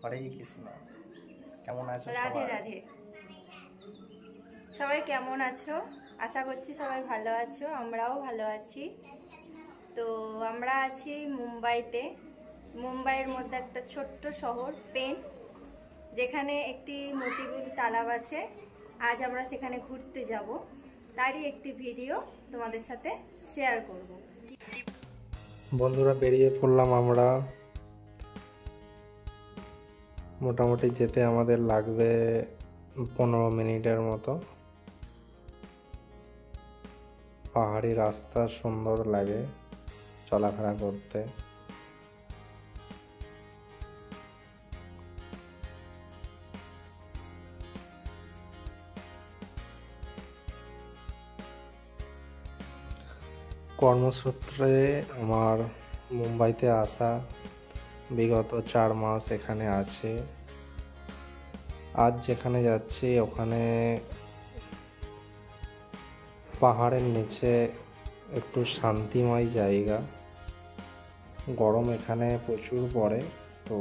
হরে কৃষ্ণ। কেমন আছো রাধে সবাই? রাধে। সবাই কেমন আছো? আশা করছি সবাই ভালো আছো, আমরাও ভালো আছি। তো আমরা আছি মুম্বাইতে। মুম্বাইয়ের মধ্যে একটা ছোট্ট শহর পেন, যেখানে একটি মতিঝিল তালাব আছে। আজ আমরা সেখানে ঘুরতে যাব, তারই একটি ভিডিও তোমাদের সাথে শেয়ার করব। বন্ধুরা, বেরিয়ে পড়লাম আমরা। মোটামুটি যেতে আমাদের লাগবে 15 মিনিটের মতো। পাহাড়ি রাস্তা সুন্দর লাগে চলাফেরা করতে। কর্মসূত্রে আমার মুম্বাইতে আসা, বিগত 4 মাস এখানে আছে। আজ যেখানে যাচ্ছি ওখানে পাহাড়ের নিচে একটু শান্তিময় জায়গা। গরম এখানে প্রচুর পড়ে, তো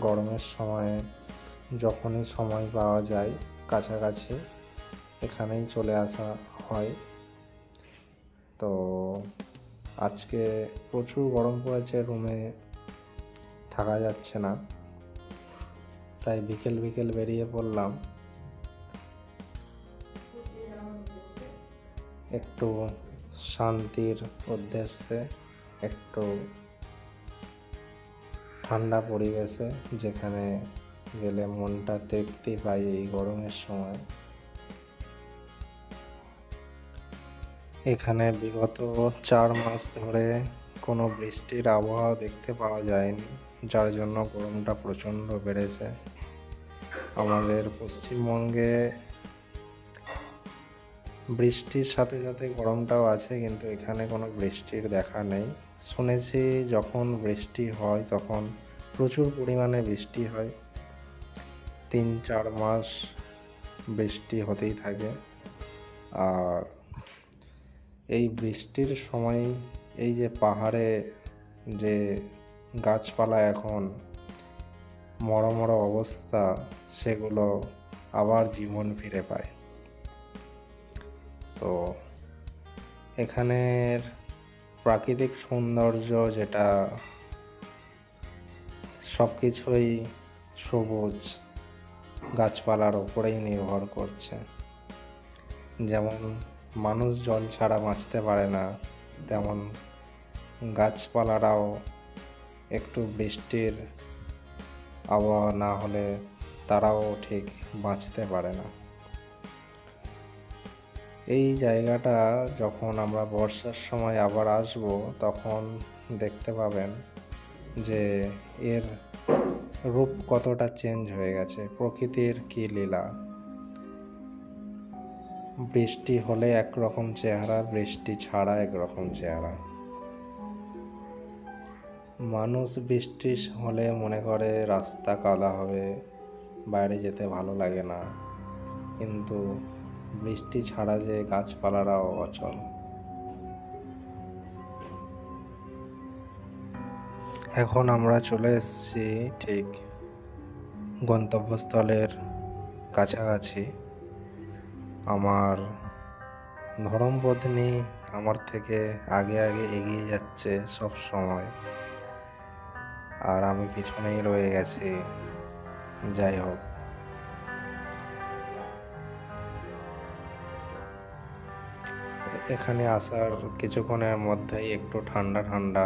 গরমের সময় যখনই সময় পাওয়া যায় কাছাকাছি এখানেই চলে আসা হয়। তো আজকে প্রচুর গরম পড়েছে, রুমে থাকা যাচ্ছে না, তাই বিকেল বিকেল বেরিয়ে পড়লাম একটু শান্তির উদ্দেশ্যে, একটু ঠান্ডা পরিবেশে, যেখানে গেলে মনটা তৃপ্তি পায় এই গরমের সময়। এখানে বিগত 4 মাস ধরে কোনো বৃষ্টির আবহাওয়া দেখতে পাওয়া যায়নি, যার জন্য গরমটা প্রচণ্ড বেড়েছে। আমাদের পশ্চিমবঙ্গে বৃষ্টির সাথে সাথে গরমটাও আছে, কিন্তু এখানে কোনো বৃষ্টির দেখা নেই। শুনেছি যখন বৃষ্টি হয় তখন প্রচুর পরিমাণে বৃষ্টি হয়, 3-4 মাস বৃষ্টি হতেই থাকে। আর এই বৃষ্টির সময় এই যে পাহাড়ে যে গাছপালা এখন মড়ো অবস্থা, সেগুলো আবার জীবন ফিরে পায়। তো এখানের প্রাকৃতিক সৌন্দর্য, যেটা সব কিছুই সবুজ গাছপালার ওপরেই নির্ভর করছে। যেমন মানুষ জল ছাড়া বাঁচতে পারে না, তেমন গাছপালারাও একটু বৃষ্টির আবহাওয়া না হলে তারাও ঠিক বাঁচতে পারে না। এই জায়গাটা যখন আমরা বর্ষার সময় আবার আসব, তখন দেখতে পাবেন যে এর রূপ কতটা চেঞ্জ হয়ে গেছে। প্রকৃতির কী লীলা! বৃষ্টি হলে একরকম চেহারা, বৃষ্টি ছাড়া একরকম চেহারা। মানুষ বৃষ্টি হলে মনে করে রাস্তা কাদা হবে, বাইরে যেতে ভালো লাগে না, কিন্তু বৃষ্টি ছাড়া যে গাছপালারাও অচল। এখন আমরা চলে এসেছি ঠিক গন্তব্যস্থলের কাছাকাছি। আমার ধর্মপত্নী আমার থেকে আগে আগে এগিয়ে যাচ্ছে সব সময়, আর আমি পিছনেই রয়ে গেছি। যাই হোক, এখানে আসার কিছুক্ষণের মধ্যেই একটু ঠান্ডা ঠান্ডা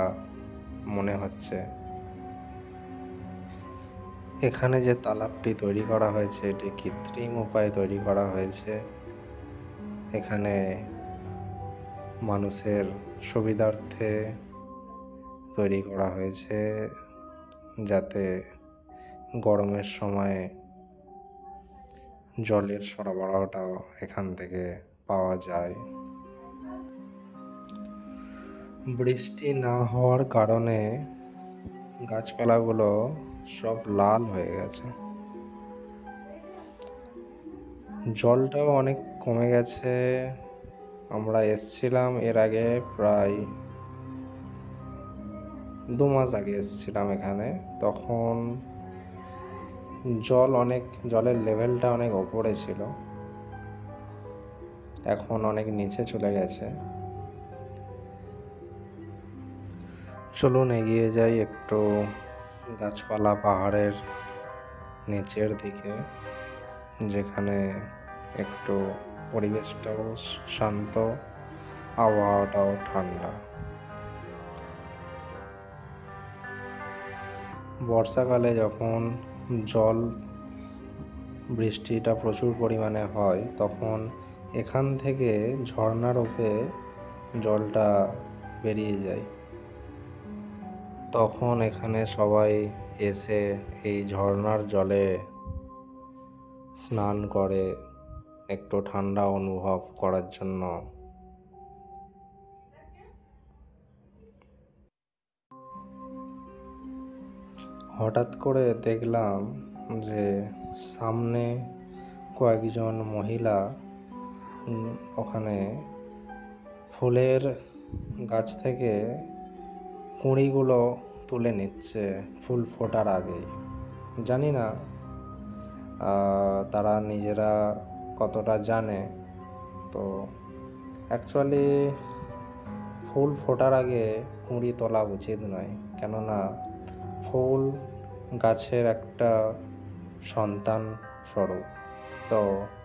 মনে হচ্ছে। এখানে যে তালাবটি তৈরি করা হয়েছে, এটি কৃত্রিম উপায়ে তৈরি করা হয়েছে। এখানে মানুষের সুবিধার্থে তৈরি করা হয়েছে, যাতে গরমের সময় জলের সরবরাহটাও এখান থেকে পাওয়া যায়। বৃষ্টি না হওয়ার কারণে গাছপালাগুলো সব লাল হয়ে গেছে, জলটাও অনেক কমে গেছে। আমরা এসছিলাম এর আগে, প্রায় 2 মাস আগে এসছিলাম এখানে, তখন জলের লেভেলটা অনেক ওপরে ছিল, এখন অনেক নিচে চলে গেছে। চলুন এগিয়ে যাই একটু গাছপালা পাহাড়ের নিচের দিকে, যেখানে একটু পরিবেশটাও শান্ত, আবহাওয়াটাও ঠান্ডা। বর্ষাকালে যখন জল বৃষ্টিটা প্রচুর পরিমাণে হয়, তখন এখান থেকে ঝর্ণা রূপে জলটা বেরিয়ে যায়। তখন এখানে সবাই এসে এই ঝর্ণার জলে স্নান করে একটু ঠান্ডা অনুভব করার জন্য। হঠাৎ করে দেখলাম যে সামনে কয়েকজন মহিলা ওখানে ফুলের গাছ থেকে কুঁড়িগুলো তুলে নিচ্ছে ফুল ফোটার আগেই। জানি না তারা নিজেরা কতটা জানে। তো অ্যাকচুয়ালি ফুল ফোটার আগে কুঁড়ি তোলা উচিত নয়, কেননা ফুল গাছের একটা সন্তান স্বরূপ। তো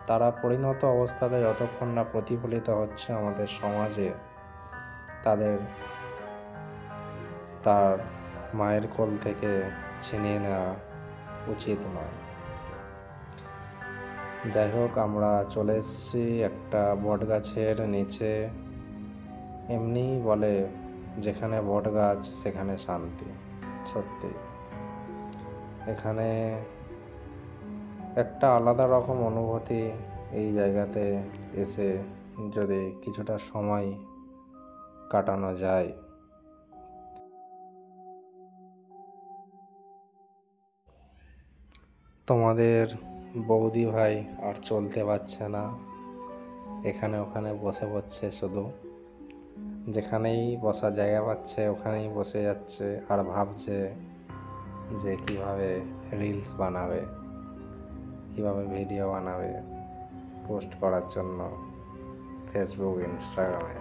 তারা পরিণত অবস্থাতে যতক্ষণ না প্রতিফলিত হচ্ছে আমাদের সমাজে, তার মায়ের কোল থেকে ছিনিয়ে নেওয়া উচিত নয়। যাই হোক, আমরা চলে এসেছি একটা বট গাছের নিচে। এমনিই বলে, যেখানে বট গাছ সেখানে শান্তি। সত্যি এখানে একটা আলাদা রকম অনুভূতি এই জায়গাতে এসে যদি কিছুটা সময় কাটানো যায়। তোমাদের বৌদি ভাই আর চলতে পারছে না, এখানে ওখানে বসে পড়ছে, শুধু যেখানেই বসার জায়গা পাচ্ছে ওখানেই বসে যাচ্ছে, আর ভাবছে যে কিভাবে রিলস বানাবে, কিভাবে ভিডিও বানাবে পোস্ট করার জন্য ফেসবুক, ইনস্টাগ্রামে।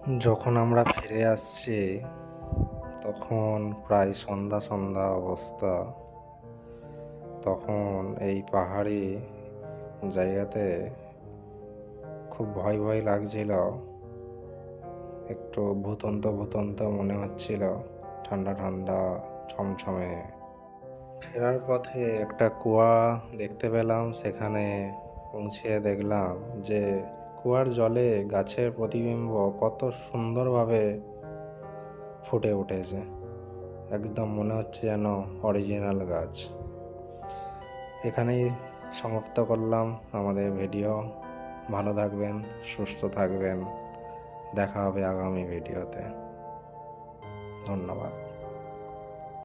যখন আমরা ফিরে আসছি তখন প্রায় সন্ধ্যা সন্ধ্যা অবস্থা। তখন এই পাহাড়ি জায়গাতে খুব ভয় ভয় লাগছিল, একটু ভূতন্ত ভূতন্ত মনে হচ্ছিল, ঠান্ডা ঠান্ডা ছমছমে। ফেরার পথে একটা কুয়া দেখতে পেলাম, সেখানে পৌঁছে দেখলাম যে কুয়ার জলে গাছের প্রতিবিম্ব কত সুন্দরভাবে ফুটে উঠেছে, একদম মনে হচ্ছে যেন অরিজিনাল গাছ। এখানেই সমাপ্ত করলাম আমাদের ভিডিও। ভালো থাকবেন, সুস্থ থাকবেন, দেখা হবে আগামী ভিডিওতে। ধন্যবাদ।